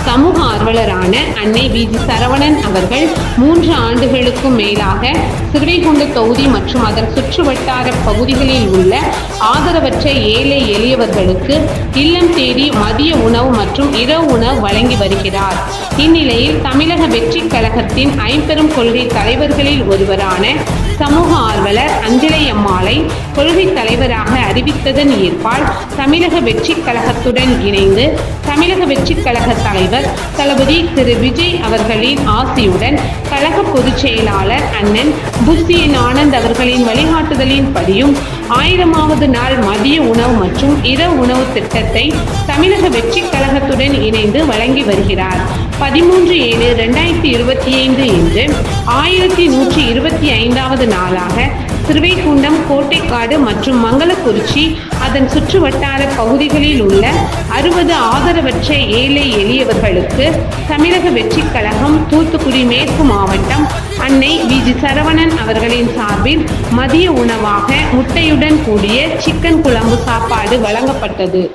சமூக ஆர்வலரான அன்னை வி.ஜி. சரவணன் அவர்கள் 3 ஆண்டுகளுக்கும் மேலாக ஸ்ரீவைகுண்டம் தொகுதி மற்றும் அதன் சுற்றுவட்டார பகுதிகளில் உள்ள ஆதரவற்ற ஏழை எளியவர்களுக்கு இல்லம் தேடி மதிய உணவு மற்றும் இரவு உணவு வழங்கி வருகிறார். இந்நிலையில் தமிழக வெற்றிக் கழகத்தின் ஐம்பெரும் கொள்கை தலைவர்களில் ஒருவரான சமூக ஆர்வலர் அஞ்சலை அம்மாளை கொள்கை தலைவராக அறிவித்ததன் ஏற்பால் தமிழக வெற்றிக் கழகத்துடன் இணைந்து தமிழக வெற்றிக் கழக தலைவர் தளபதி திரு விஜய் அவர்களின் ஆசியுடன் கழக பொதுச் செயலாளர் அண்ணன் புஷ்யன் ஆனந்த் அவர்களின் வழிகாட்டுதலின் படியும் 1000வது நாள் மதிய உணவு மற்றும் இரவு உணவு திட்டத்தை தமிழக வெற்றிக் கழகத்துடன் இணைந்து வழங்கி வருகிறார். 13/7/2025 இன்று 1125வது நாளாக ஸ்ரீவைகுண்டம், கோட்டைக்காடு மற்றும் மங்களக்குறிச்சி அதன் சுற்றுவட்டார பகுதிகளில் உள்ள 60 ஆதரவற்ற ஏழை எளியவர்களுக்கு தமிழக வெற்றிக் கழகம் தூத்துக்குடி மேற்கு மாவட்டம் அன்னை வி.ஜி. சரவணன் அவர்களின் சார்பில் மதிய உணவாக முட்டையுடன் கூடிய சிக்கன் குழம்பு சாப்பாடு வழங்கப்பட்டது.